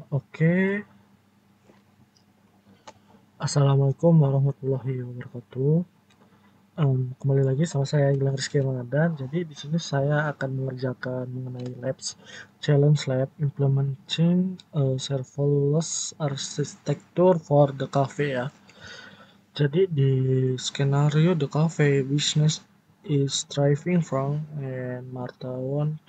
Oke, Assalamualaikum warahmatullahi wabarakatuh. Kembali lagi sama saya Gilang Rizky Ramadan. Jadi di sini saya akan mengerjakan mengenai Labs Challenge Lab Implementing Serverless Architecture for the Cafe ya. Jadi di skenario the cafe business is thriving from and Martha want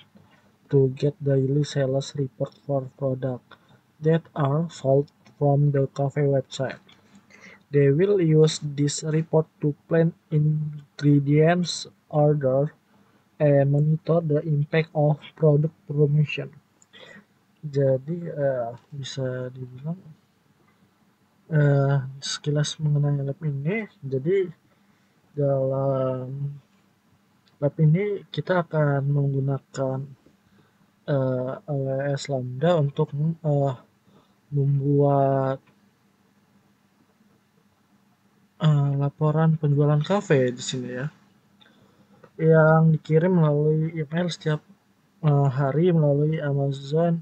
to get daily sales report for product that are sold from the cafe website. They will use this report to plan ingredients order and monitor the impact of product promotion. Jadi bisa dibilang sekilas mengenai lab ini. Jadi dalam lab ini kita akan menggunakan AWS Lambda untuk membuat laporan penjualan kafe di sini ya, yang dikirim melalui email setiap hari melalui Amazon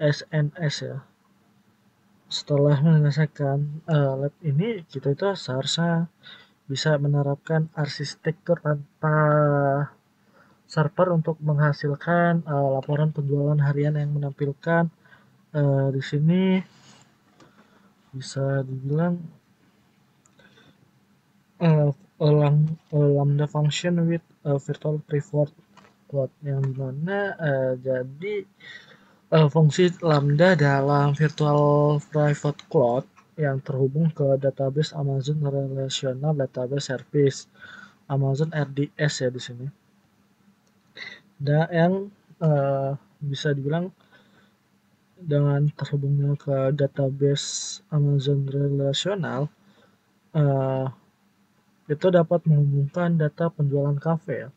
SNS ya. Setelah menyelesaikan lab ini, kita itu seharusnya bisa menerapkan arsitektur tanpa server untuk menghasilkan laporan penjualan harian yang menampilkan di sini bisa dibilang lambda function with virtual private cloud, yang dimana jadi fungsi lambda dalam virtual private cloud yang terhubung ke database Amazon Relational Database Service Amazon RDS ya di sini. Dan yang bisa dibilang dengan terhubungnya ke database Amazon Relational itu dapat menghubungkan data penjualan kafe ya.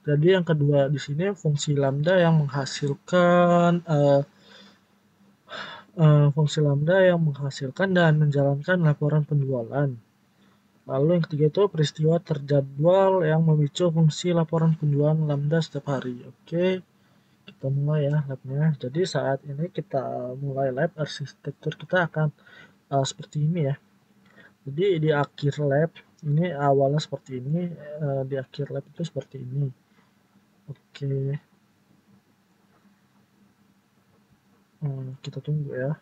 Jadi yang kedua di sini fungsi lambda yang menghasilkan dan menjalankan laporan penjualan. Lalu yang ketiga itu peristiwa terjadwal yang memicu fungsi laporan penjualan lambda setiap hari. Oke, kita mulai ya labnya. Jadi saat ini kita mulai lab, arsitektur kita akan seperti ini ya. Jadi di akhir lab ini awalnya seperti ini, di akhir lab itu seperti ini. Oke, kita tunggu ya.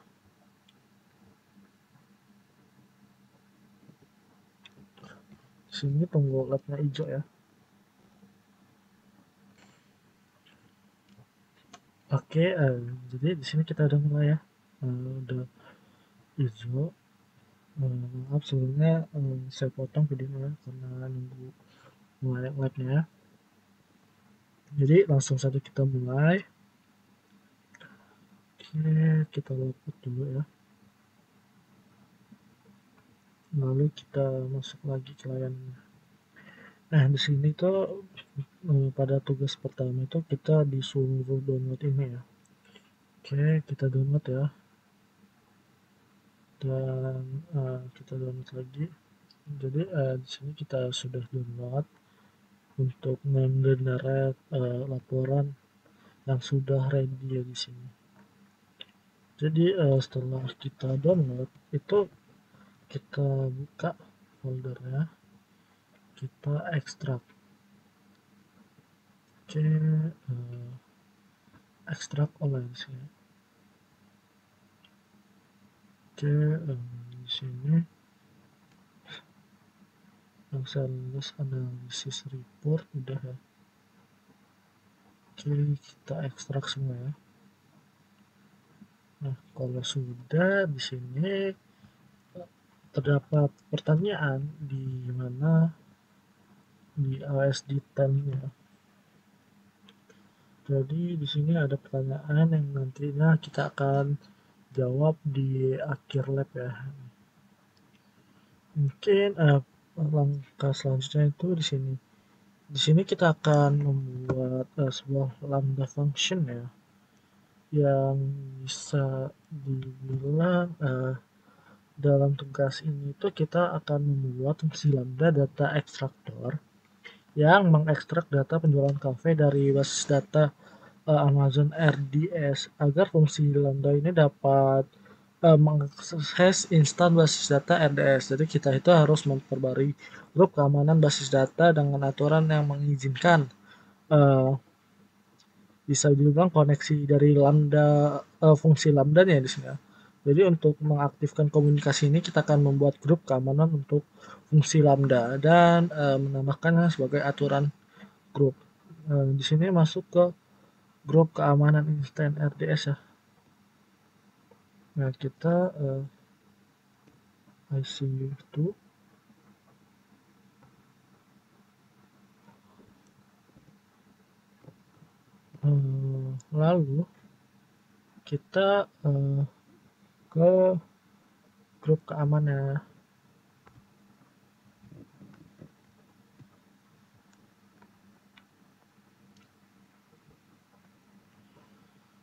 Sini tunggu labnya hijau ya. Oke, jadi di sini kita udah mulai ya. Udah hijau. Maaf sebelumnya saya potong videonya karena nunggu mulai labnya. Jadi langsung saja kita mulai. Oke, kita lopot dulu ya. Lalu kita masuk lagi ke layarnya. Nah, di sini tuh pada tugas pertama itu kita disuruh download ini ya. Oke, kita download ya. Dan kita download lagi. Jadi di sini kita sudah download untuk mengenerate laporan yang sudah ready ya di sini. Jadi setelah kita download itu kita buka foldernya, kita ekstrak. Oke, ekstrak oleh di sini. Oke, di sini yang sales analisis report udah ya. Oke, kita ekstrak semua ya. Nah, kalau sudah di sini terdapat pertanyaan di mana di AWS detailnya. Jadi di sini ada pertanyaan yang nantinya kita akan jawab di akhir lab ya. Mungkin langkah selanjutnya itu di sini. Di sini kita akan membuat sebuah lambda function ya, yang bisa dibilang dalam tugas ini itu kita akan membuat fungsi lambda data extractor yang mengekstrak data penjualan kafe dari basis data Amazon RDS agar fungsi Lambda ini dapat mengakses instan basis data RDS. Jadi kita itu harus memperbarui grup keamanan basis data dengan aturan yang mengizinkan bisa dibilang koneksi dari Lambda, fungsi Lambda-nya di sini ya. Jadi untuk mengaktifkan komunikasi ini kita akan membuat grup keamanan untuk fungsi Lambda dan menambahkannya sebagai aturan grup. Di sini masuk ke grup keamanan instan RDS ya. Nah, kita ICU2 lalu kita ke grup keamanan.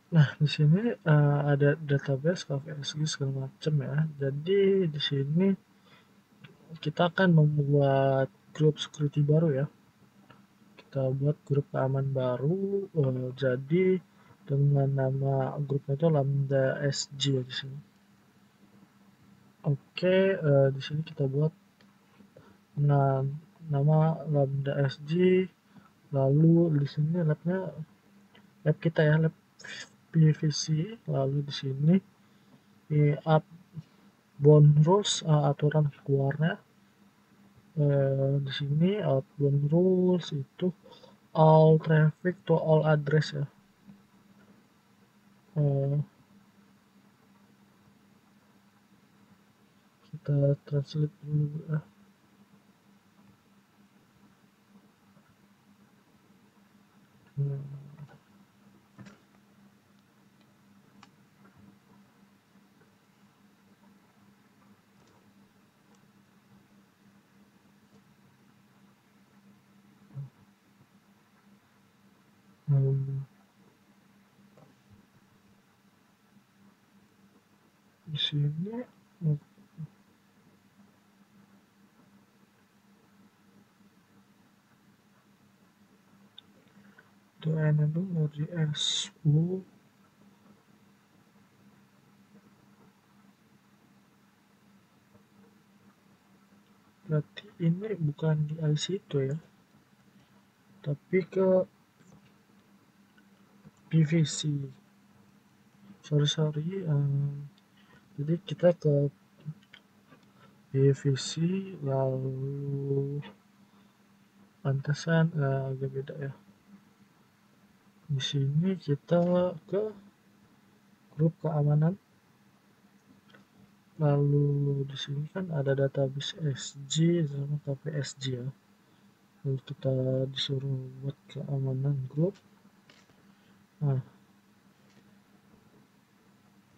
Nah, di sini ada database, KVSG segala macam ya. Jadi di sini kita akan membuat grup security baru ya. Kita buat grup keamanan baru. Jadi dengan nama grupnya itu Lambda SG ya di sini. Oke, di sini kita buat nama Lambda SG. Lalu di sini lab kita ya, lab PVC. Lalu di sini up bound rules, aturan keluarnya. Di sini outbound rules itu all traffic to all address ya. Kita translate dulu ya. Di sini to enable RDSU berarti ini bukan di IC itu ya, tapi ke PVC. Sorry, jadi kita ke PVC lalu pantesan agak beda ya. Di sini kita ke grup keamanan. Lalu di sini kan ada database SG sama KPSG ya. Lalu kita disuruh buat keamanan grup. Nah,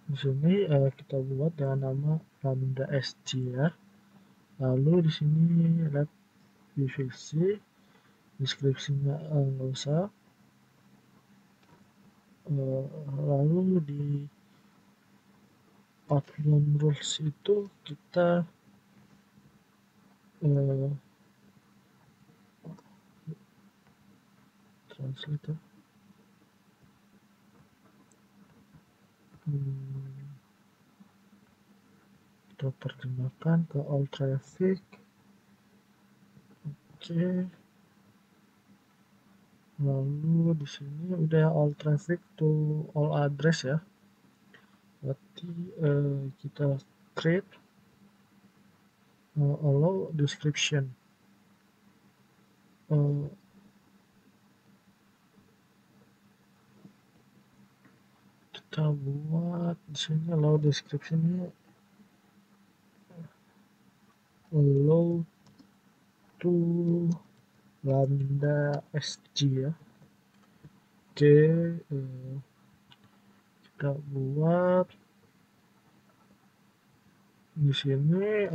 di sini kita buat dengan nama Lambda SG ya. Lalu di sini lab PVC, deskripsinya nggak usah. Lalu di outbound rules itu kita translate kita terjemahkan ke all traffic. Oke. Lalu di sini udah all traffic to all address ya. Berarti kita create allow description. Kita buat di sini allow description-nya allow to Lambda SG ya. Oke, kita buat di sini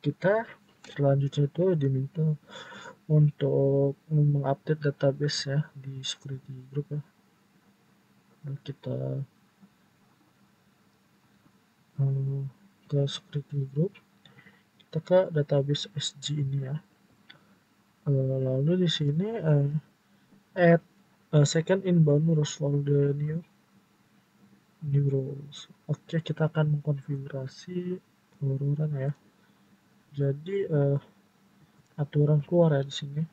kita selanjutnya itu diminta untuk mengupdate database ya di security group ya. Dan kita ke security group, kita ke database SG ini ya. Lalu di sini add second inbound rules for the new rules. Oke, kita akan mengkonfigurasi aturan ya. Jadi aturan keluar ya di sini.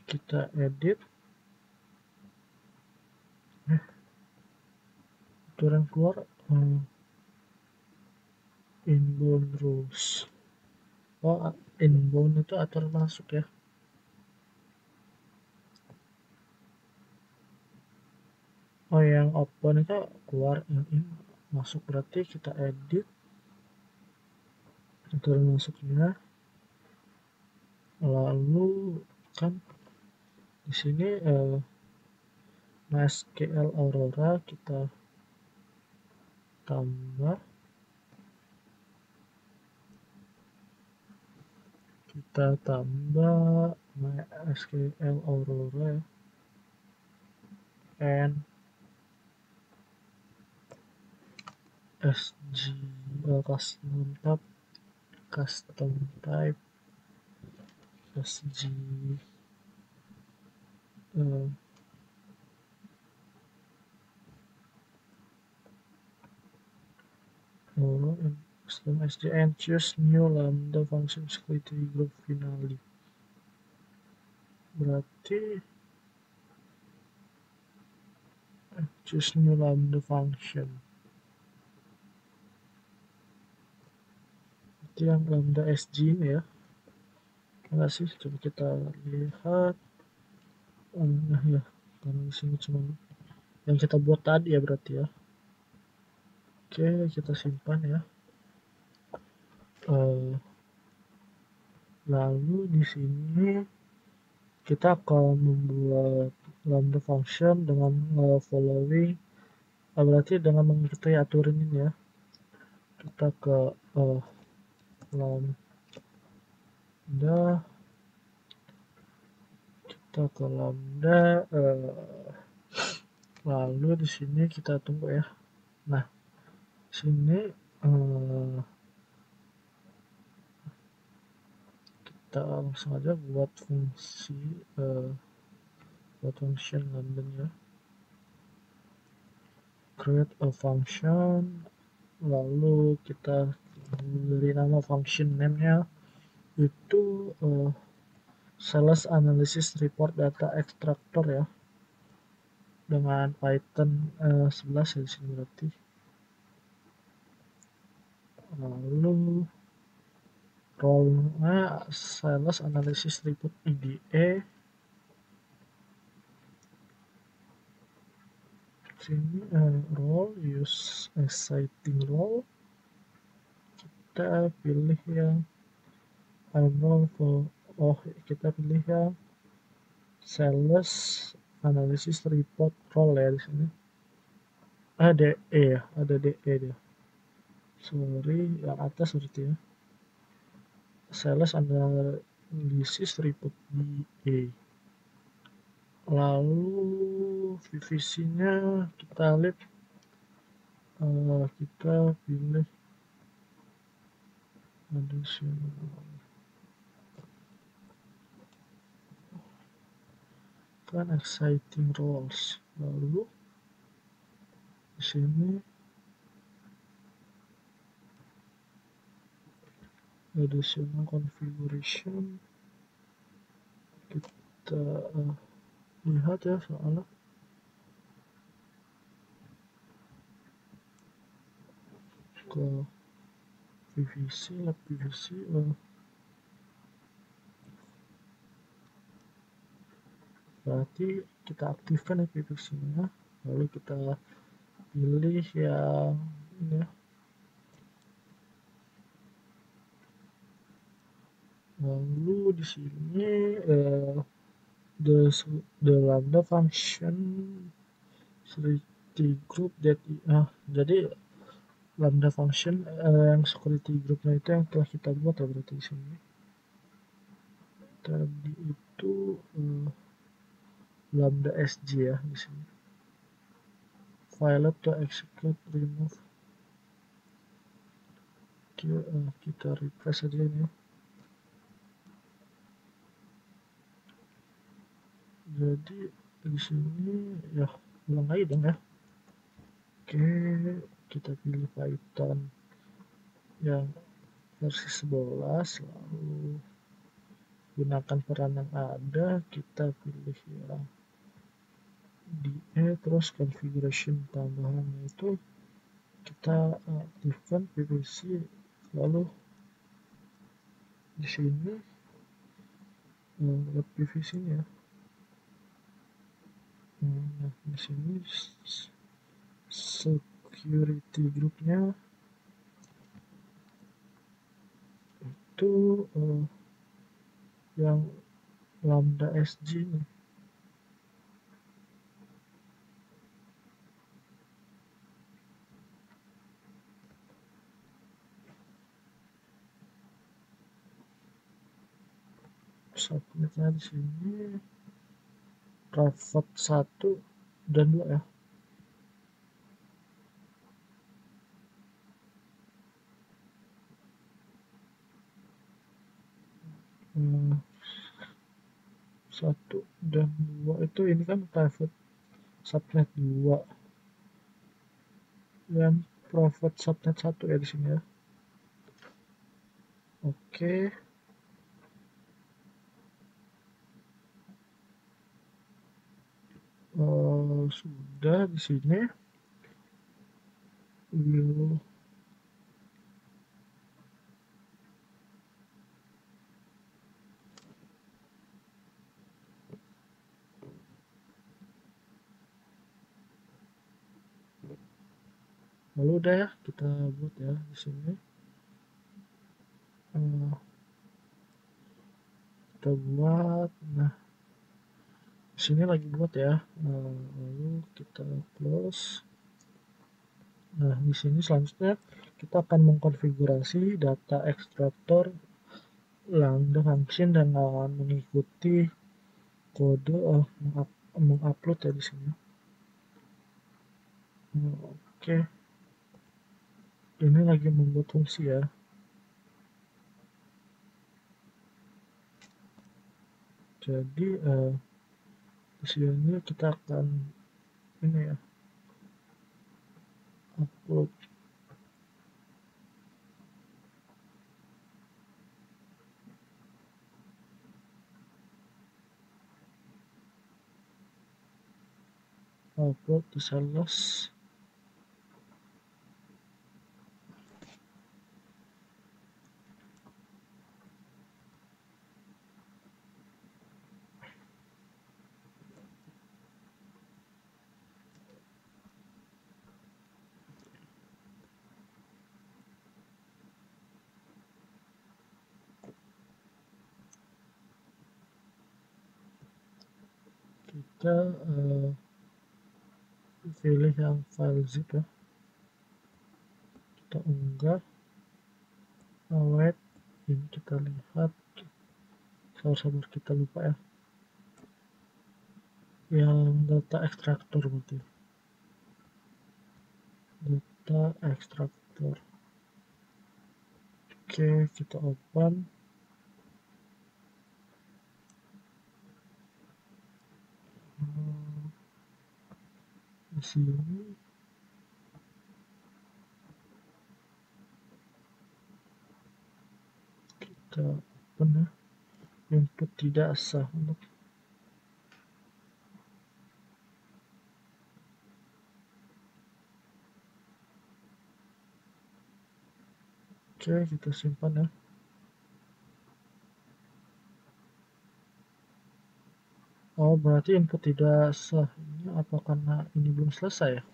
Kita edit. Aturan keluar inbound rules. Oh, inbound itu aturan masuk ya. Oh, yang open itu keluar, yang in masuk, berarti kita edit aturan masuknya. Lalu kan di sini MySQL Aurora kita tambah, MySQL Aurora and SQL custom type SG and custom SG and choose new lambda function security group finally. Berarti choose new lambda function. Itu yang lambda SG ini ya. Enggak sih, coba kita lihat. Nah ya, karena di sini cuma yang kita buat tadi ya berarti ya. Oke, kita simpan ya. Lalu di sini kita akan membuat lambda function dengan following, berarti dengan mengikuti aturan ini ya. Kita ke lambda, lalu di sini kita tunggu ya. Nah, sini kita langsung aja buat function lambda ya. Create a function, lalu kita beri nama function name-nya itu sales analysis report data extractor ya, dengan Python 11 ya di sini berarti. Lalu role-nya sales analysis report IDE. Sini role use exciting role, kita pilih yang kita pilih yang sales analysis report role ya di sini. DE ya, ada DE dia. Sorry, yang atas berarti ya. Sales analysis report DE. Lalu VVC-nya kita lihat, kita pilih additional. Kan exciting roles. Lalu di sini additional configuration, kita lihat ya soalnya ke PVC lab PVC, berarti kita aktifkan ya PVC-nya, lalu kita pilih yang ini ya. Lalu di sini the lambda function security group that jadi lambda function yang security groupnya itu yang telah kita buat ya berarti di sini. Tadi itu lambda SG ya di sini. File to execute remove. Oke, kita refresh aja ini. Jadi di sini ya ulang lagi dong ya. Oke, kita pilih Python yang versi 11, lalu gunakan peran yang ada, kita pilih yang DE, terus configuration tambahannya itu kita aktifkan PVC, lalu di sini buat PVC nya. Nah, di sini security groupnya itu yang lambda SG nih. Subnetnya di sini private 1 dan 2 ya. Hmm, 1 dan 2 itu ini kan private subnet 2 dan private subnet 1 ya di sini ya. Oke. Sudah di sini will lalu udah ya kita buat ya di sini. Kita buat, nah di sini lagi buat ya. Lalu kita close. Nah, di sini selanjutnya kita akan mengkonfigurasi data ekstraktor lambda function dan mengikuti kode mengupload ya di sini. Oke. Ini lagi membuat fungsi ya. Jadi di sini kita akan ini ya, upload. Upload to sales. Kita pilih yang file zip ya. Kita unggah. Awet ini kita lihat, sabar kita lupa ya, yang data ekstraktor berarti data ekstraktor. Oke, kita open. Di sini kita open ya, input tidak sah untuk oke, kita simpan ya. Oh, berarti input tidak sah ini apa karena ini belum selesai ya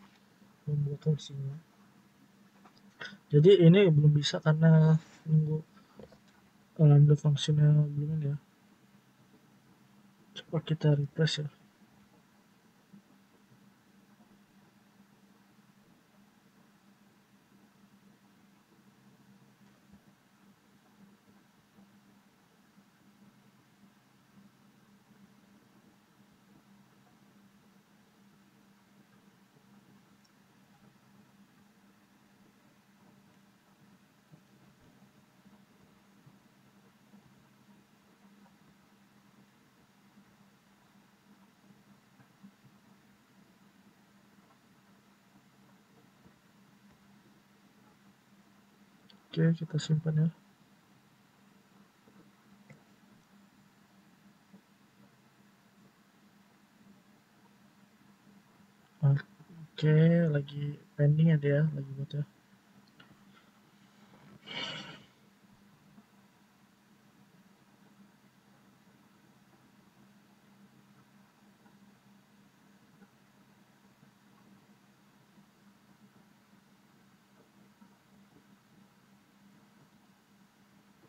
membuat fungsinya. Jadi ini belum bisa karena nunggu lambda functionnya belum ini ya. Coba kita refresh ya. Oke, kita simpan ya. Oke, lagi pending ya dia, lagi buat ya.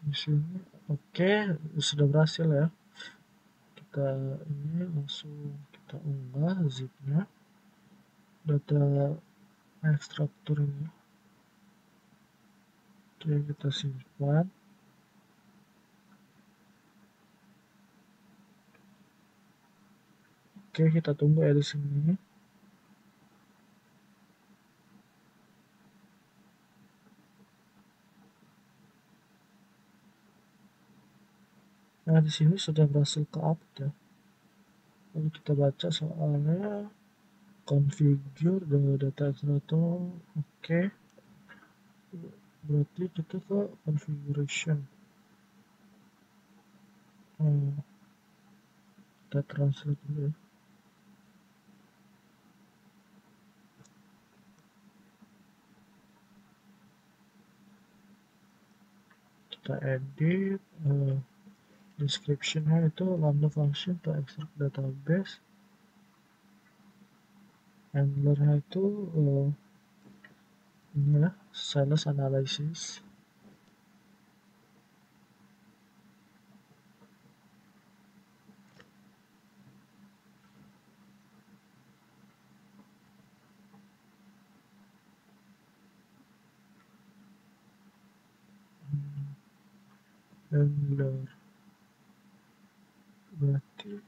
Di sini, oke, sudah berhasil ya. Kita ini langsung kita unggah zipnya, data ekstraktor ini. Oke, kita simpan. Oke, kita tunggu ya di sini. Nah, di sini sudah berhasil ke update ya. Lalu kita baca soalnya configure the data extractor. Oke, berarti kita ke configuration. Kita translate dulu ya. Kita edit description-nya itu lambda function to extract database. Handler-nya itu ini ya, sales analysis. Handler berarti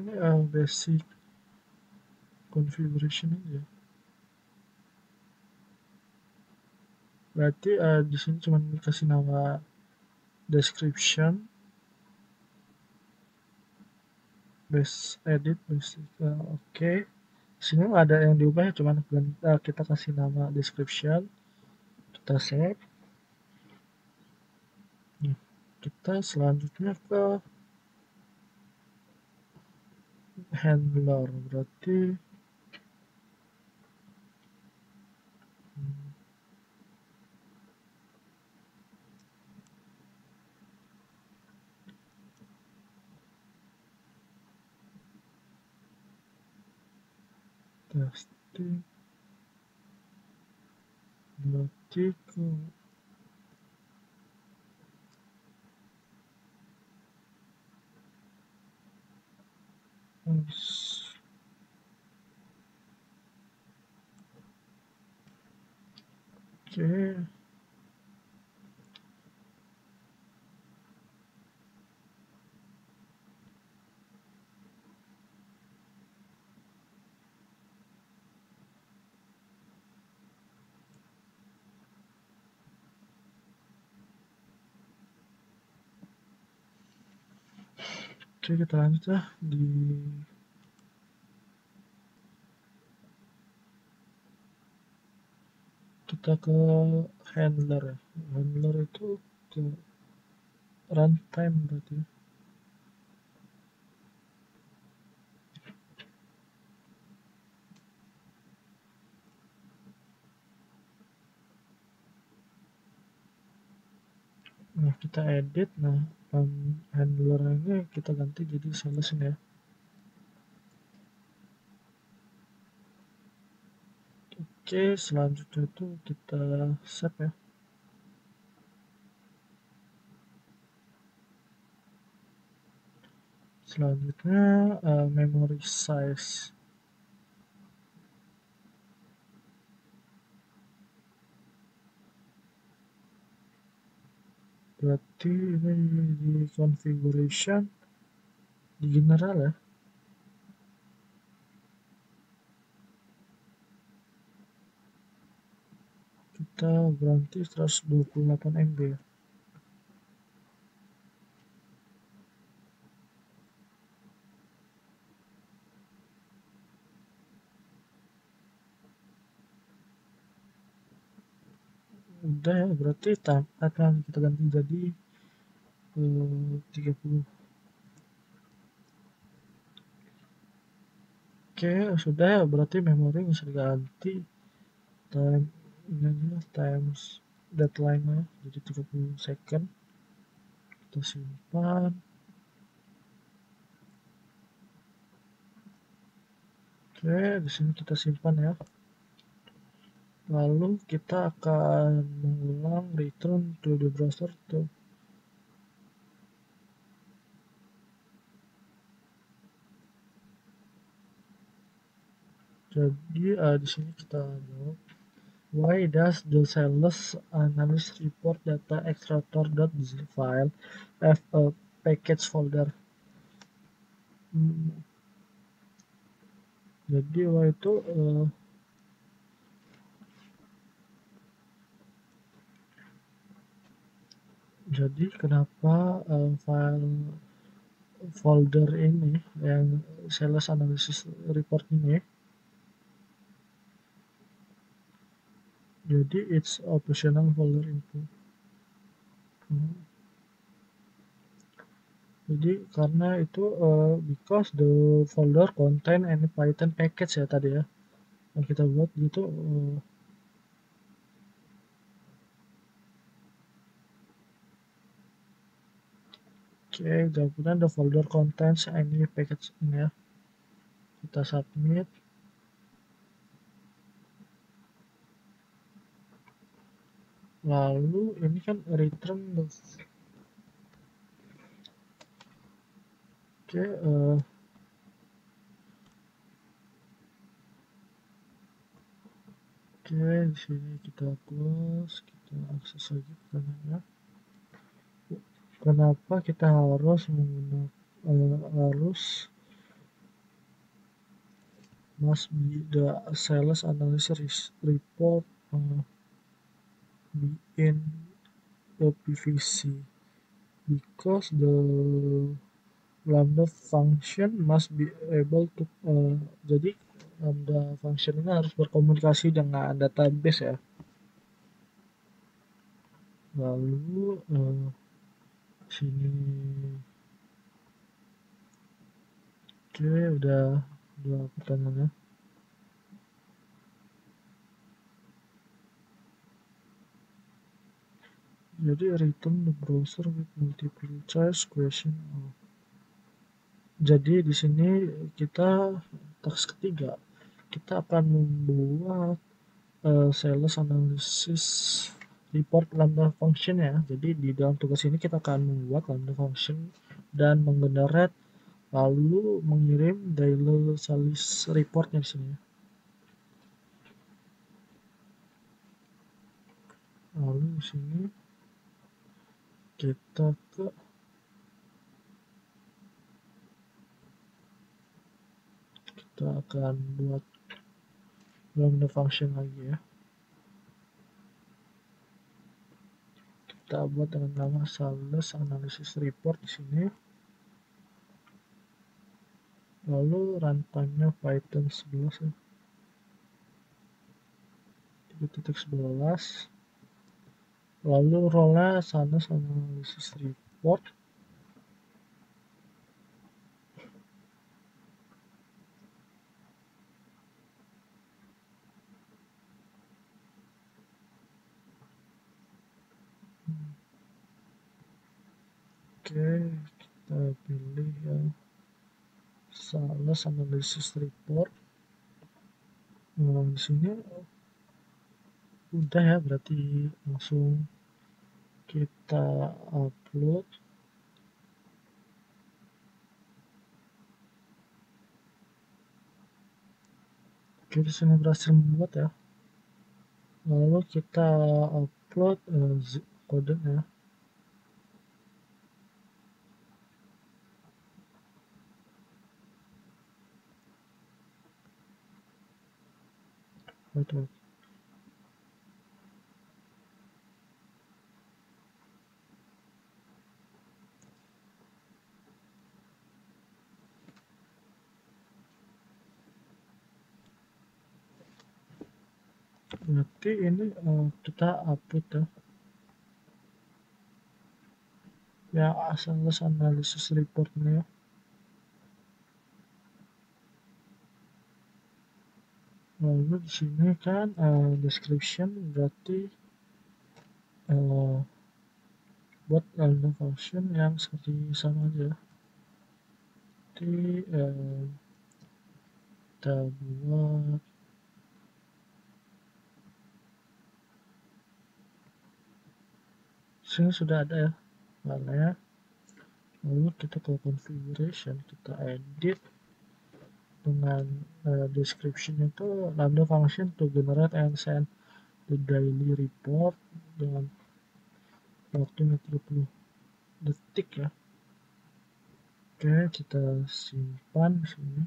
ini basic configuration aja. Berarti di sini cuma dikasih nama description, base edit, basic. Oke. Sini nggak ada yang diubah ya, cuman kita kasih nama description, kita save. Nah, kita selanjutnya ke handler, berarti testing, berarti ke oke. Oke, kita lanjut ya kita ke handler ya. Handler itu ke runtime berarti. Nah, kita edit. Nah, handler ini kita ganti jadi sales ya. Oke, selanjutnya itu kita save ya. Selanjutnya memory size. Berarti ini di configuration, di general ya. kita berhenti 128 MB ya. Udah ya, berarti akan kita ganti jadi 30. Oke, sudah ya, berarti memori bisa diganti time ini aja, times deadline-nya jadi 30 second. Kita simpan. Oke, di sini kita simpan ya. Lalu kita akan mengulang return to the browser tuh. Jadi di sini kita jawab, why does the sales analyst report data extractor.zip file have a package folder? Jadi why itu jadi kenapa file folder ini yang sales analysis report ini, jadi it's optional folder info. Jadi karena itu because the folder contain any Python package ya tadi ya yang kita buat gitu. Oke, jawabannya the folder contains any package ini ya. Kita submit. Lalu ini kan return the Oke, di sini kita close, kita akses lagi ke kanannya. Kenapa kita harus menggunakan must be the sales analysis report be in the PVC because the lambda function must be able to jadi lambda function ini harus berkomunikasi dengan database ya. Lalu sini oke, udah pertanyaannya. Jadi return the browser with multiple choice question. Jadi di sini kita task ketiga, kita akan membuat sales analysis report lambda function ya. Jadi di dalam tugas ini kita akan membuat lambda function dan menggenerate lalu mengirim daily sales reportnya di sini. Lalu di sini kita akan buat lambda function lagi ya. Kita buat dengan nama sales analysis report di sini. Lalu runtime-nya Python 11 ya. 3.11. Lalu role-nya sales analysis report. Oke, kita pilih yang sales analysis report. Nah, di sini udah ya, berarti langsung kita upload. Oke, di sini berhasil membuat ya. Lalu kita upload kodenya. Wait. Berarti ini kita upload ya asal analisis reportnya ya. Lalu di sini kan description berarti buat lambda function yang seperti sama aja. Jadi kita buat sini sudah ada ya filenya. Lalu kita ke configuration, kita edit dengan description itu lambda function to generate and send the daily report dengan waktu 30 detik ya. Oke, kita simpan di sini.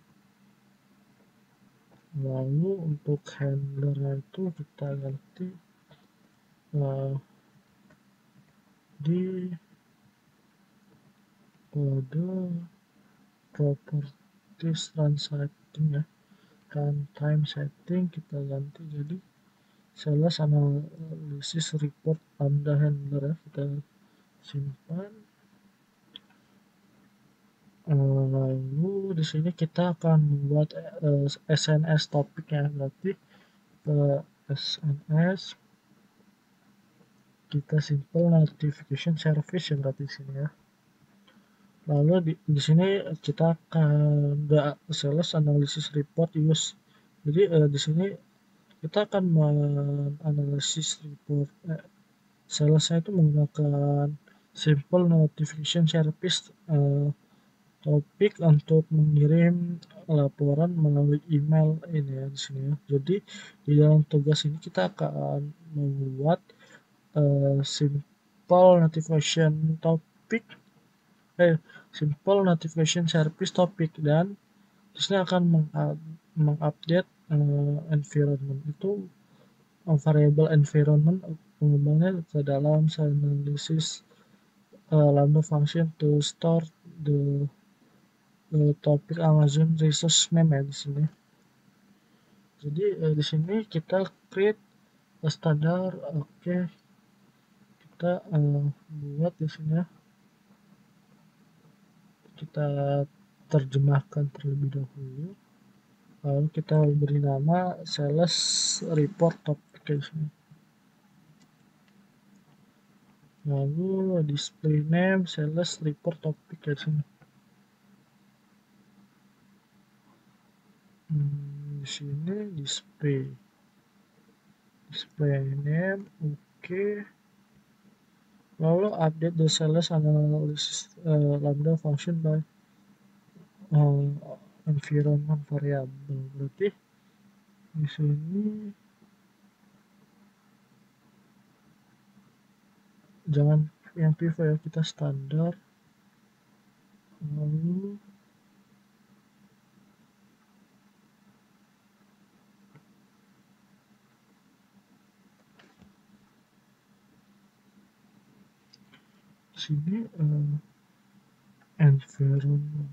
Lalu untuk handler itu kita ganti di kode properties run setting ya, runtime setting kita ganti jadi sales analysis report lambda handler ya. Kita simpan. Lalu di sini kita akan membuat SNS topik ya, berarti ke SNS kita simple notification service ya berarti di sini ya. Lalu di sini kita akan ada sales analysis report use. Jadi di sini kita akan menganalisis report salesnya itu menggunakan simple notification service topik untuk mengirim laporan melalui email ini ya di sini ya. Jadi di dalam tugas ini kita akan membuat simple notification topik simple notification service topik dan di sini akan mengupdate environment itu variable environment pengembangnya ke dalam analysis lambda function to store the topik Amazon resource name ya di sini. Jadi di sini kita create standar. Oke, kita buat di sini ya. Kita terjemahkan terlebih dahulu. Lalu kita beri nama sales report topik di sini. Lalu display name sales report topik di sini. Di sini display name. Oke. Lalu update the sales analysis lambda function by environment variable. Berarti di sini jangan yang pivot ya, kita standar. Lalu sini environment.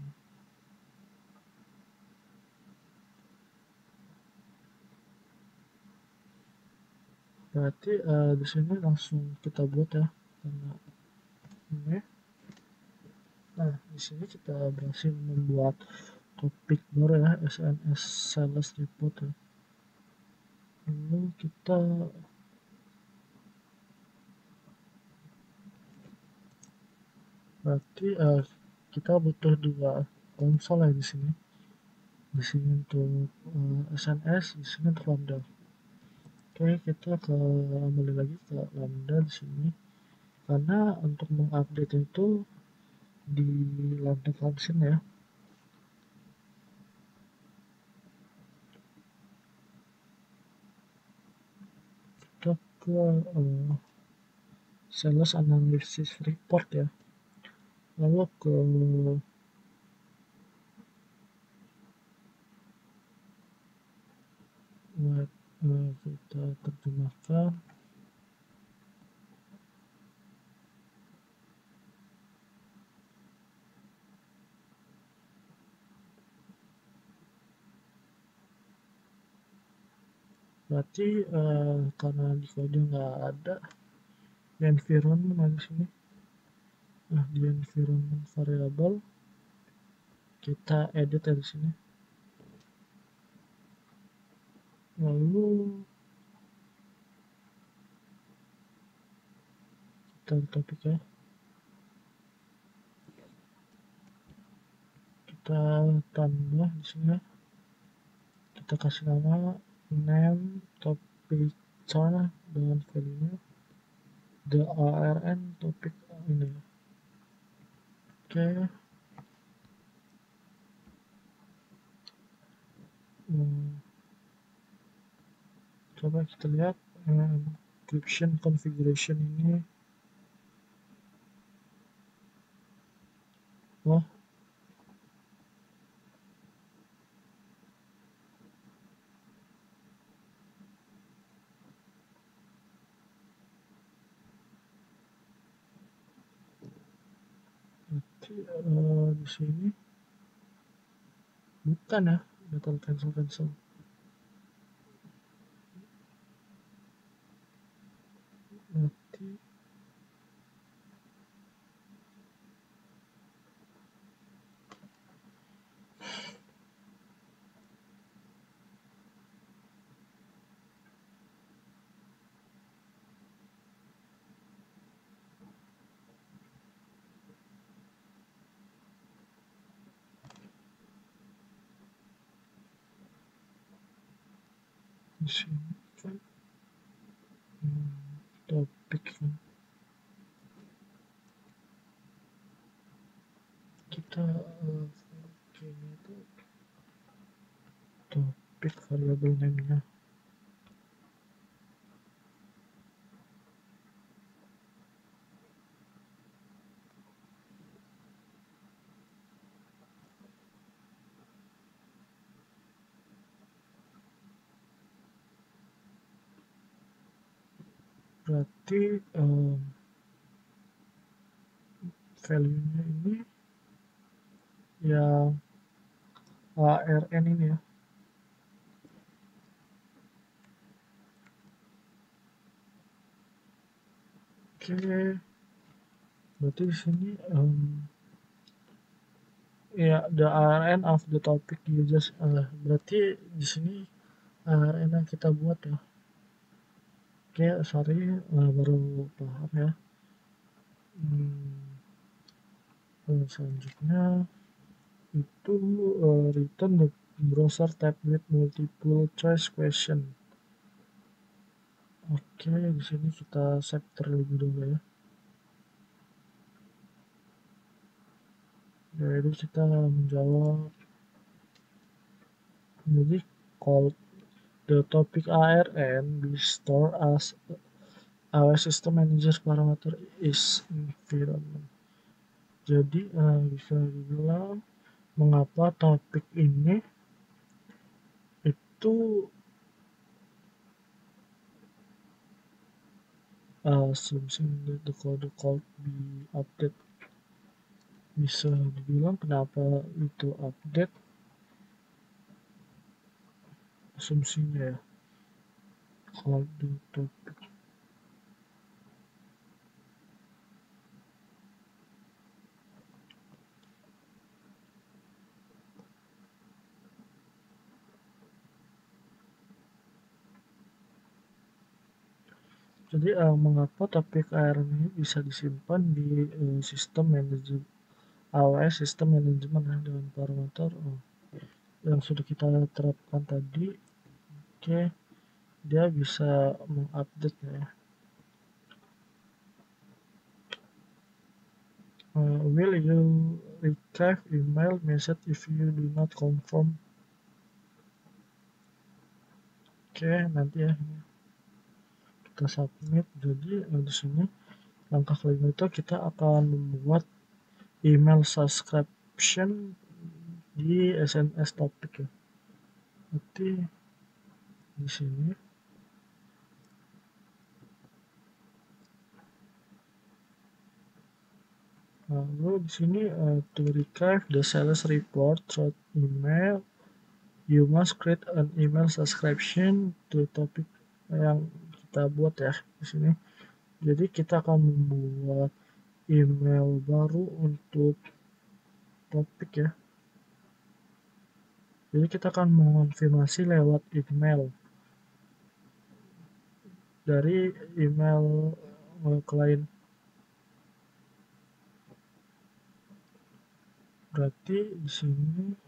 Berarti di sini langsung kita buat ya karena ini. Nah, di sini kita berhasil membuat topik baru ya, SNS sales report ya. Lalu kita berarti kita butuh dua konsol ya di sini. Di sini untuk SNS, di sini untuk lambda. Oke, kita kembali lagi ke lambda di sini. Karena untuk mengupdate itu di lambda function ya. Kita ke sales analysis report ya. Lalu ke kita terjemahkan. berarti karena di kode nggak ada di environment di sini. Nah, di environment variable kita edit ya di sini. Lalu kita topik ya. Kita tambah di sini. Kita kasih nama name topik char dengan value-nya the ARN topik ini. Oke. Coba kita lihat encryption configuration ini. Wah, berarti di sini bukan ya, batal cancel. Berarti di sini kan topik kan. Kita ini itu topik variable name-nya. Berarti value-nya ini yang ARN ini ya. Oke, berarti di sini ya the ARN of the topic users. Berarti di sini ARN yang kita buat ya. Oke, sorry, baru paham ya. Selanjutnya itu return the browser tab with multiple choice question. Oke, di sini kita save terlebih dahulu ya. Jadi kita menjawab. Jadi call the topic ARN be stored as our system manager parameter is environment. Jadi bisa dibilang mengapa topik ini itu something that the code be update. Bisa dibilang kenapa itu update asumsinya ya. Call the topic. Jadi mengapa topik ARN ini bisa disimpan di sistem manajer AWS sistem manajemen dengan parameter yang sudah kita terapkan tadi. Oke, dia bisa mengupdate ya. Will you retrieve email message if you do not confirm? Oke, nanti ya kita submit. Jadi di sini langkah kelima itu kita akan membuat email subscription di SNS topik ya. Nanti di sini lalu di sini to retrieve the sales report through email You must create an email subscription to topik yang kita buat ya di sini. Jadi kita akan membuat email baru untuk topik ya. Jadi kita akan mengonfirmasi lewat email dari email klien. Berarti di sini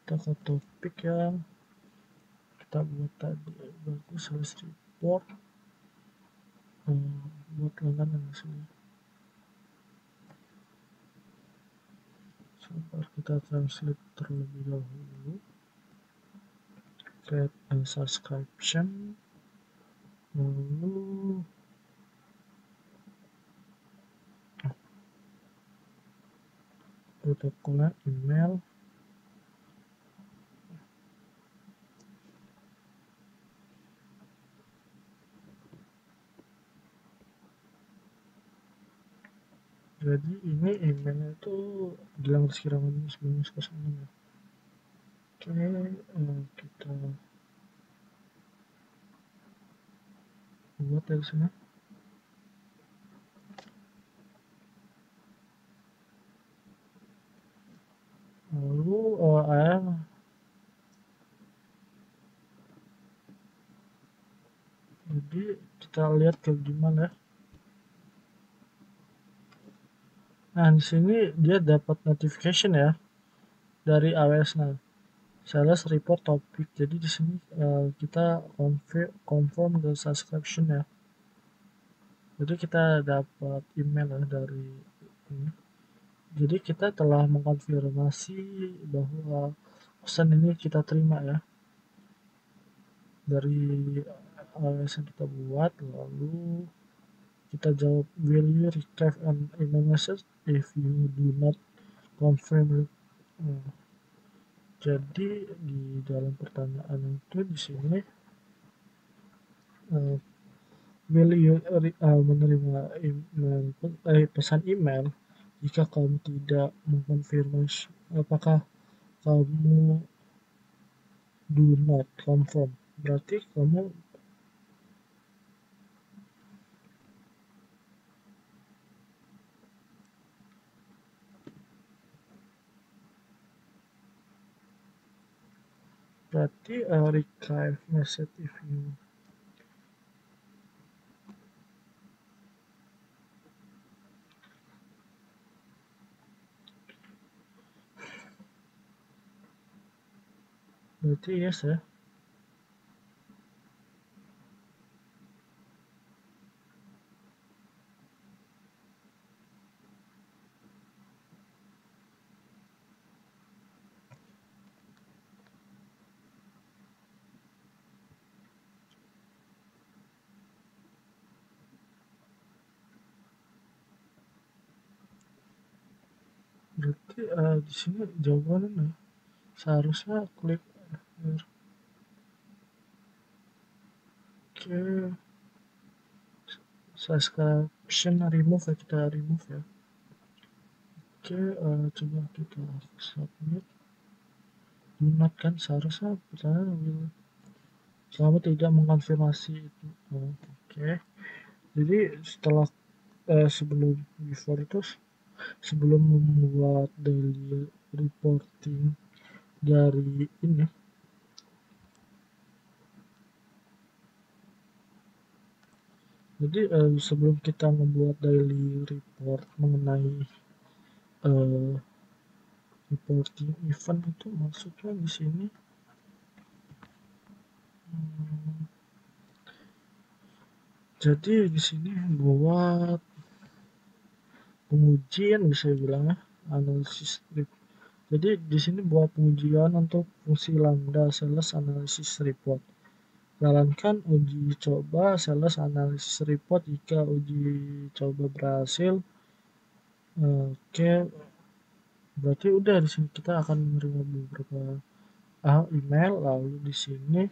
kita ke topik yang kita buat tadi, berarti sales report buat langganan di sini. Sebentar, kita translate terlebih dahulu. Create a subscription, lalu protokolnya email. Jadi ini emailnya itu Gilang Rizky Ramadhan 1906 ya. Oke, kita buat dari sini. Lalu jadi kita lihat ke gimana. Nah, di sini dia dapat notification ya dari AWS. Nah, sales report topik. Jadi di sini kita confirm the subscription ya. Jadi kita dapat email ya dari ini. Jadi kita telah mengkonfirmasi bahwa pesan ini kita terima ya dari AWS yang kita buat. Lalu kita jawab, will you receive an email message if you do not confirm. Jadi di dalam pertanyaan itu di sini will you menerima pesan email jika kamu tidak mengkonfirmasi, apakah kamu do not confirm, berarti kamu receive message if you berarti yes ya. Berarti di sini jawabannya seharusnya klik here. Oke, subscription remove ya, kita remove ya. Oke, coba kita submit. Do not kan seharusnya pertanyaan will kamu tidak mengkonfirmasi itu. Oke. Jadi setelah sebelum before itu sebelum membuat daily reporting dari ini, jadi sebelum kita membuat daily report mengenai reporting event itu maksudnya di sini jadi di sini buat pengujian bisa bilang ya, analisis report. Jadi di sini buat pengujian untuk fungsi lambda sales analysis report. Jalankan uji coba sales analysis report jika uji coba berhasil. Oke, Berarti udah di sini kita akan menerima beberapa email, lalu di sini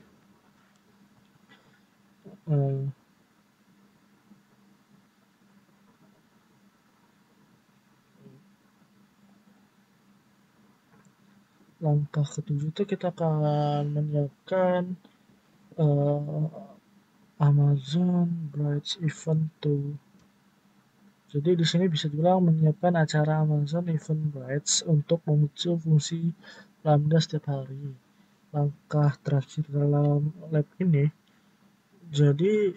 eh, langkah ketujuh itu kita akan menyiapkan eh, Amazon Bright Event to. Jadi di sini bisa dibilang menyiapkan acara Amazon Event Brights untuk memicu fungsi Lambda setiap hari. Langkah terakhir dalam lab ini, jadi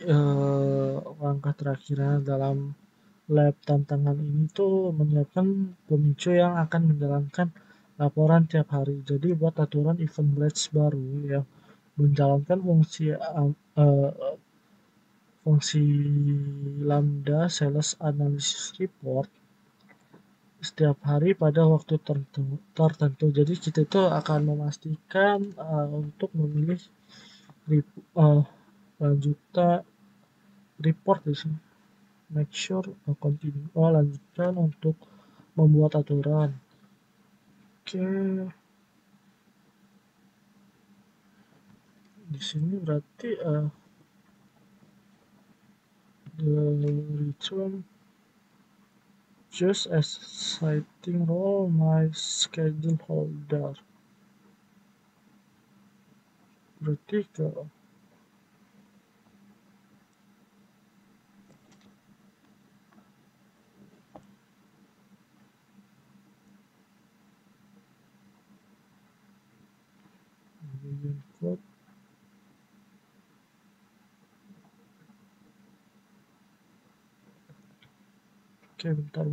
langkah terakhirnya dalam lab tantangan ini tuh menyiapkan pemicu yang akan menjalankan laporan tiap hari. Jadi buat aturan event batch baru yang menjalankan fungsi lambda sales analysis report setiap hari pada waktu tertentu. Jadi kita itu akan memastikan untuk memilih uh, lanjutan report di sini. Make sure continue. Lanjutkan untuk membuat aturan. Oke, di sini berarti the return just as citing role my schedule holder. Berarti ke bagian code. Oke, bentar.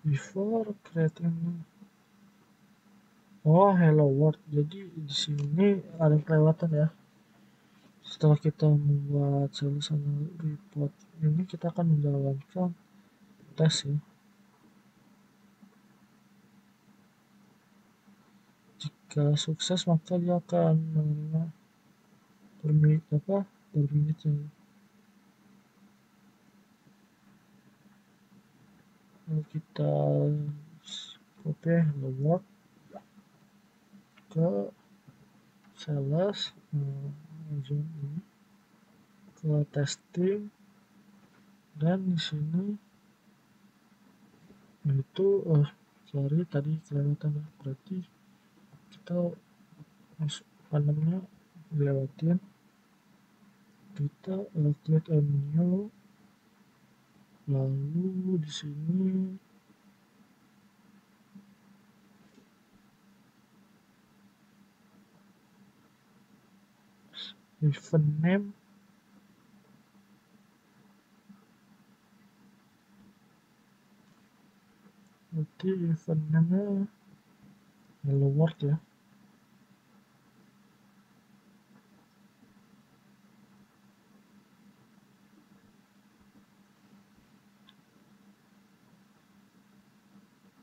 Before creating. Oh, hello world. Jadi di sini ada kelewatan ya. Setelah kita membuat solusi report ini, kita akan menjalankan tes ya. Jika sukses maka dia akan menerima perminit ya. Lalu kita copy hello world ke sales zone ini, ke testing, dan di sini itu sorry tadi kelewatan ya, berarti kita masuk panelnya dilewatin, kita create a new, lalu di sini event name, berarti event name-nya hello world ya.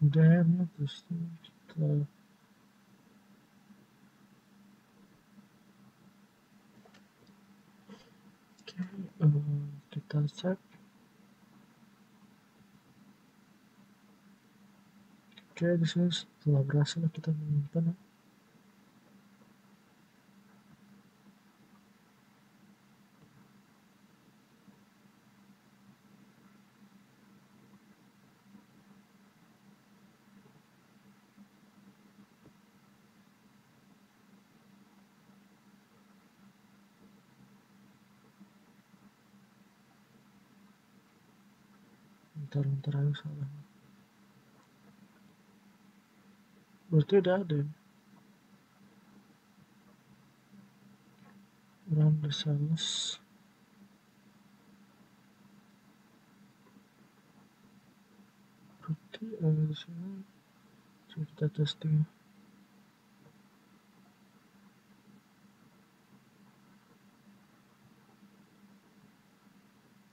Udah ya, terus kita kita cek. Oke, di sini setelah berhasil kita menyimpan ya. Bentar aja salah. Berarti udah ada ya. Run the sales. Berarti di sini coba kita testing.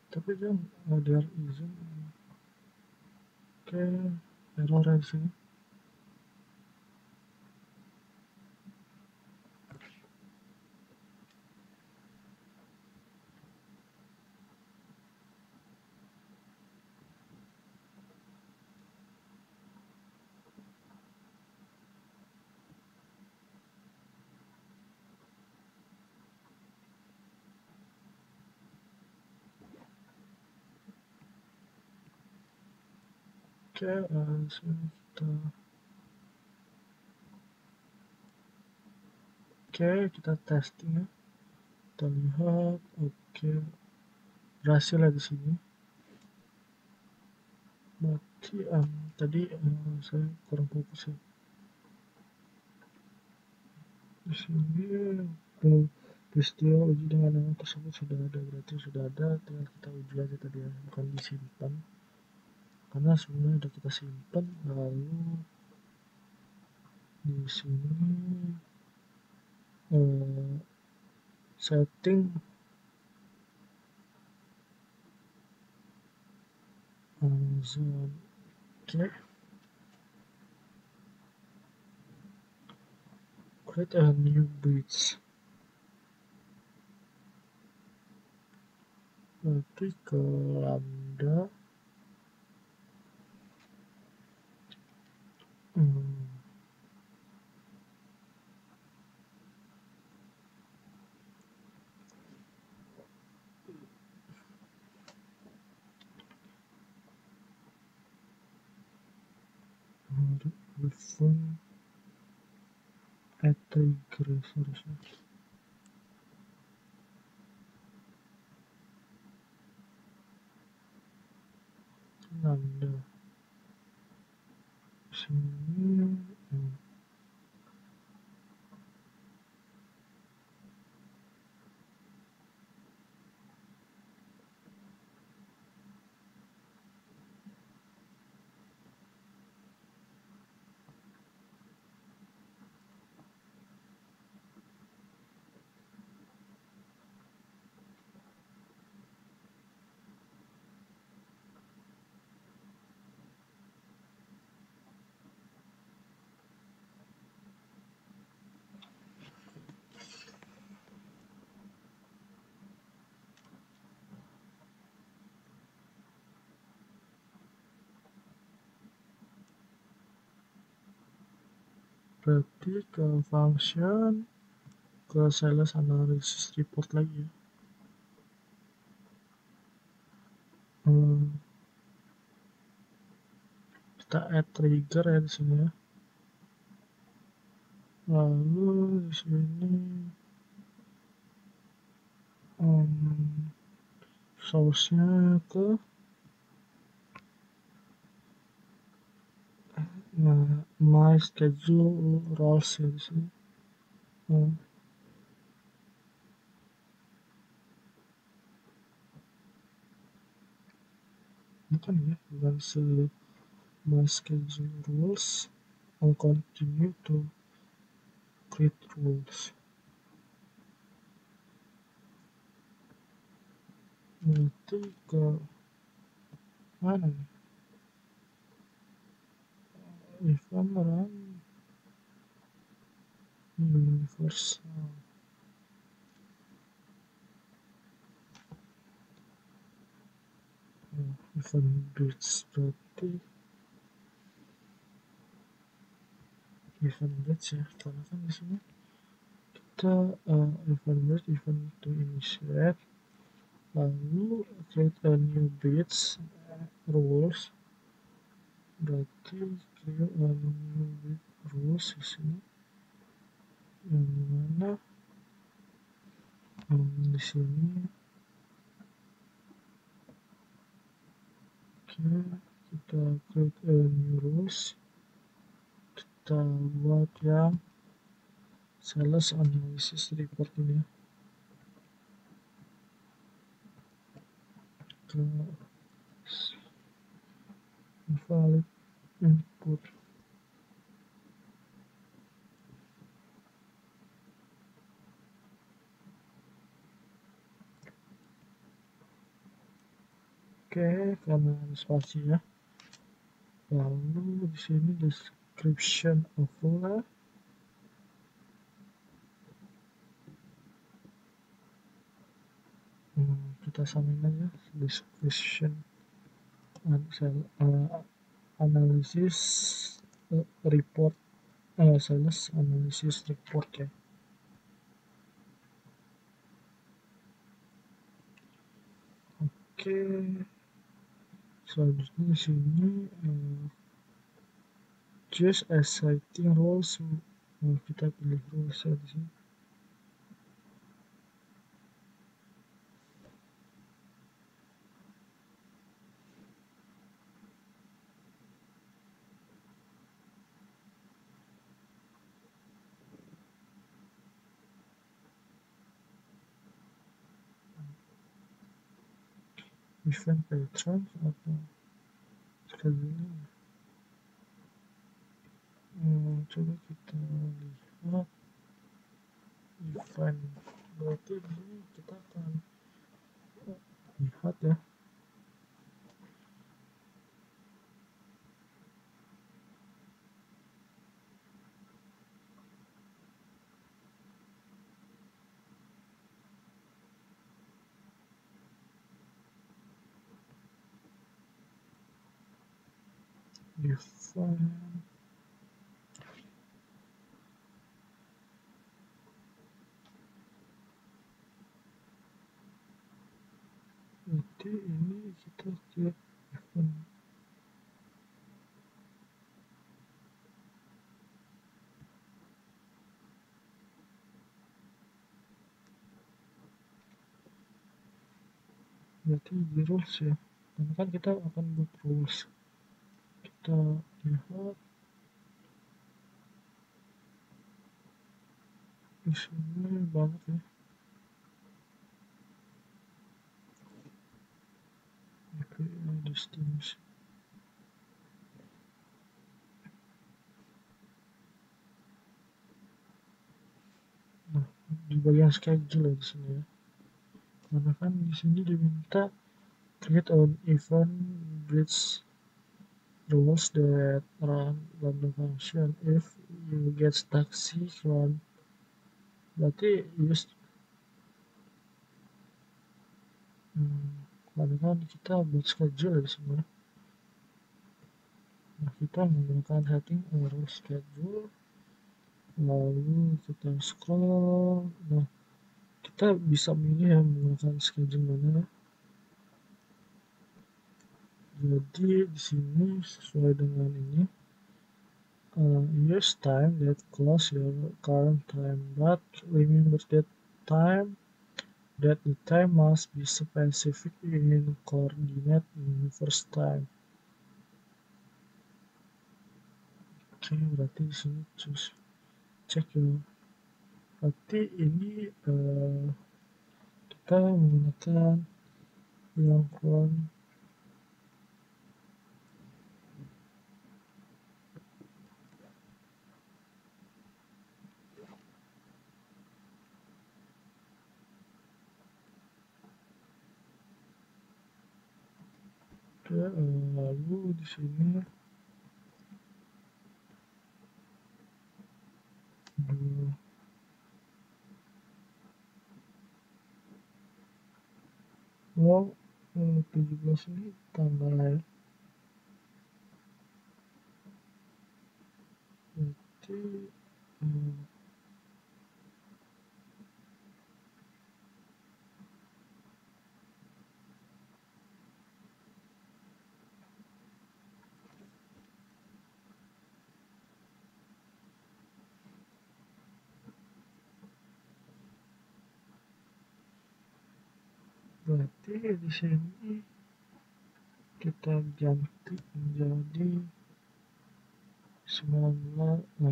Tapi kan ada izin. Oke, error di sini. Oke, langsung kita testing ya. Kita lihat, oke, berhasil ya di sini. Berarti tadi saya kurang fokus ya. Di sini peristiwa uji dengan nama tersebut sudah ada, berarti sudah ada, tinggal kita uji aja tadi ya, bukan disimpan karena sebenarnya udah kita simpan. Lalu di sini setting zone. Oke, create a new bridge. Berarti ke lambda refund at trigger harusnya lambda sini. Berarti ke function, ke sales analysis report lagi ya. Kita add trigger ya di sini ya. Lalu di sini source-nya ke my schedule roles ya di sini. Bukan ya, bukan my schedule rules and continue to create rules. Nanti ke mana nih? Event run universal. Event bridge berarti event bridge ya, karena kan di sini kita event bridge, event to initiate, lalu create a new bridge rules. Berarti create a new bridge rules di sini, yang dimana di sini kita create a new rules, kita buat yang sales analysis report ini ya. Ke valid input. Oke, karena ada spasi ya. Lalu di sini description of rule. Kita samain aja description analysis report, sales analysis report ya. Oke, selanjutnya di sini choose as setting rules. Kita pilih rules ya di sini. Event patron atau scheduling. Coba kita lihat event. Berarti di sini kita akan lihat ya. Event. Berarti ini kita cek event. Berarti di rules ya, karena kan kita akan buat rules. Kita lihat di sini banyak ya. API distinction. Nah, di bagian schedule ya di sini ya. Karena kan di sini diminta create an event bridge rules that run random function if you get stuck run. Berarti use karena kan kita buat schedule di sini. Nah, kita menggunakan setting rule schedule, lalu kita scroll. Nah, kita bisa milih yang menggunakan schedule mana. Jadi di sini sesuai dengan ini, use time that close your current time, but remember that the time must be specific in coordinate in first time. Oke, berarti di sini choose cek ya. Berarti ini kita menggunakan yang clone. Lalu di sini mau 17 ini tanggal ya. Berarti di sini kita ganti menjadi 19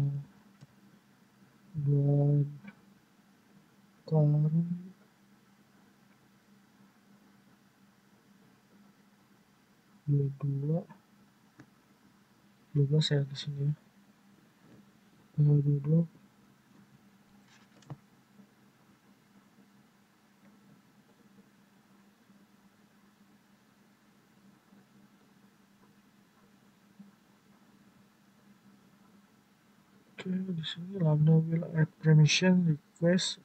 buat karun 22 12 ya di sini ya. 22. Oke, di sini Lambda will add permission request.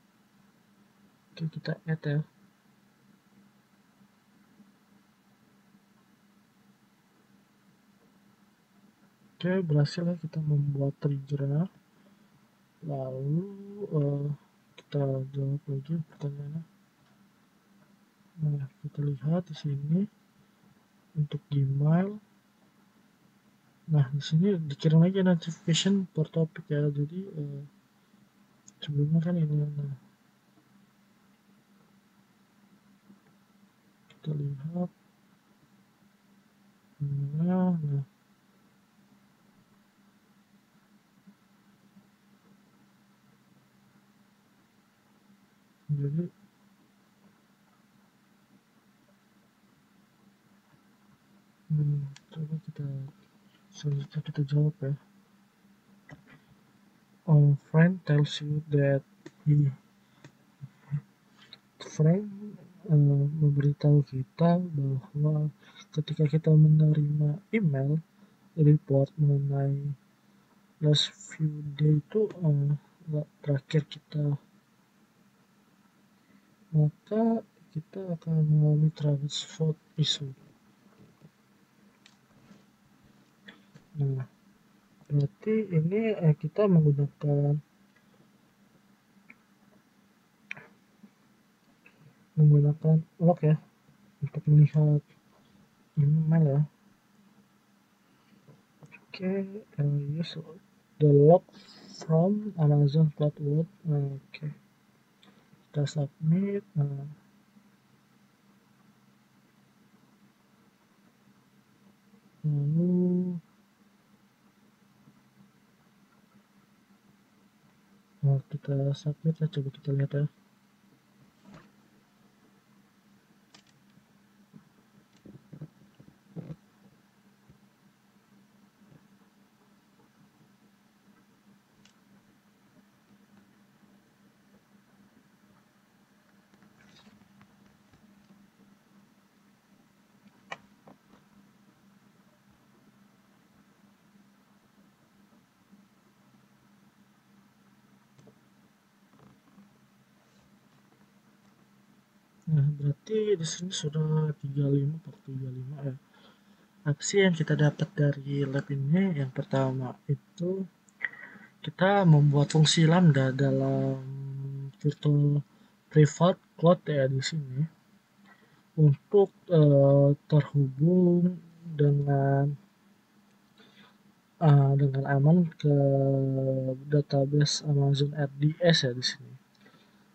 Oke, kita add ya. Oke, berhasil ya kita membuat trigger. Lalu kita jawab lagi pertanyaannya. Nah, kita lihat di sini untuk Gmail Nah, di sini dikirim lagi notification per topik ya. Jadi sebelumnya kan ini. Nah, kita lihat. Nah, jadi coba kita selanjutnya kita jawab ya. Friend tells you that Frank memberitahu kita bahwa ketika kita menerima email report mengenai last few day itu terakhir kita, maka kita akan mengalami transport issue. Nah, berarti ini kita menggunakan log ya untuk melihat email ya. Oke, use the log from Amazon CloudWatch. Oke, kita submit. Lalu kita submit ya, coba kita lihat ya. Nah, berarti di sini sudah 35 ya. Apa sih yang kita dapat dari lab ini? Yang pertama itu kita membuat fungsi lambda dalam virtual private cloud ya di sini untuk terhubung dengan aman ke database Amazon RDS ya di sini.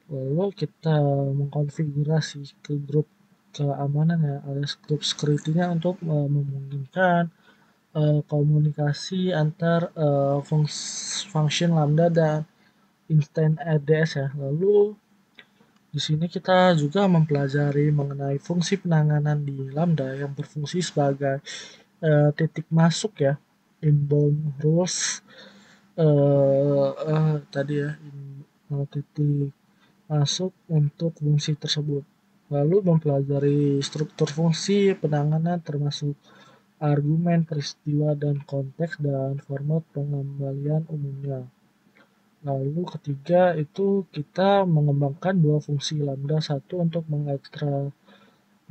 Lalu kita mengkonfigurasi ke grup keamanan ya alias grup security-nya untuk memungkinkan komunikasi antar function lambda dan instance RDS ya. Lalu di sini kita juga mempelajari mengenai fungsi penanganan di lambda yang berfungsi sebagai titik masuk ya, inbound rules tadi ya, titik masuk untuk fungsi tersebut. Lalu mempelajari struktur fungsi penanganan termasuk argumen, peristiwa, dan konteks dan format pengembalian umumnya. Lalu ketiga itu kita mengembangkan dua fungsi lambda, satu untuk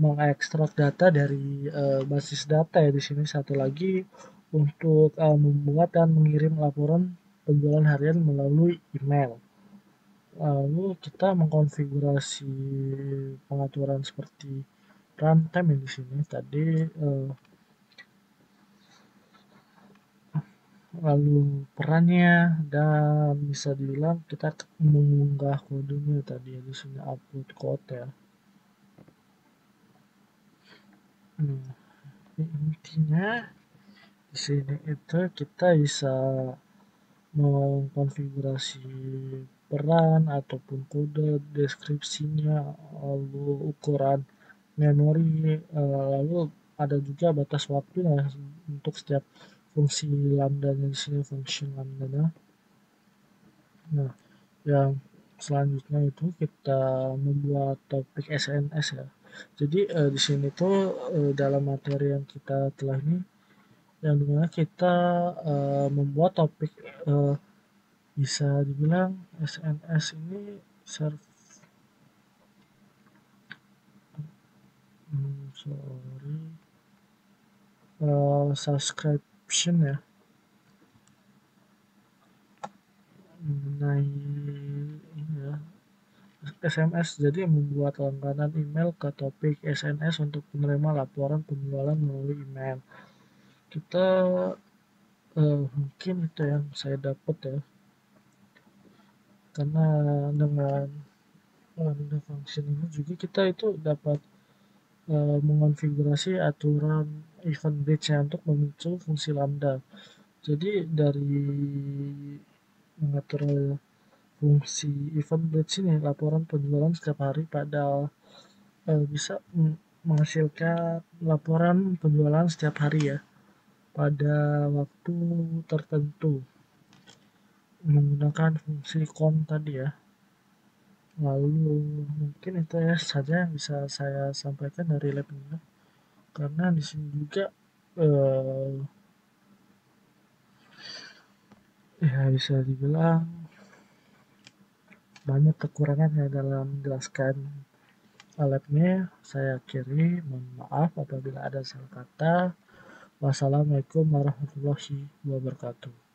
mengekstrak data dari basis data ya di sini, satu lagi untuk membuat dan mengirim laporan penjualan harian melalui email. Lalu kita mengkonfigurasi pengaturan seperti runtime ya di sini tadi, lalu perannya, dan bisa dibilang kita mengunggah kodenya tadi ya di sini, upload code ya. Intinya di sini itu kita bisa mengkonfigurasi peran ataupun kode, deskripsinya, lalu ukuran memori, lalu ada juga batas waktunya untuk setiap fungsi lambda-nya di sini, function lambda-nya. Nah, yang selanjutnya itu kita membuat topik SNS ya. Jadi di sini tuh dalam materi yang kita telah ini, yang dimana kita membuat topik bisa dibilang SNS ini subscription ya, mengenai ini ya, SMS. Jadi membuat langganan email ke topik SNS untuk menerima laporan penjualan melalui email. Kita Mungkin itu yang saya dapat ya, karena dengan menggunakan function ini juga kita itu dapat mengonfigurasi aturan event batch-nya untuk memicu fungsi lambda. Jadi dari mengatur fungsi event batch ini laporan penjualan setiap hari pada bisa menghasilkan laporan penjualan setiap hari ya pada waktu tertentu menggunakan fungsi count tadi ya. Lalu mungkin itu ya saja yang bisa saya sampaikan dari lab ini, karena di sini juga eh, ya bisa dibilang banyak kekurangannya dalam menjelaskan labnya. Saya akhiri, mohon maaf apabila ada salah kata. Wassalamualaikum warahmatullahi wabarakatuh.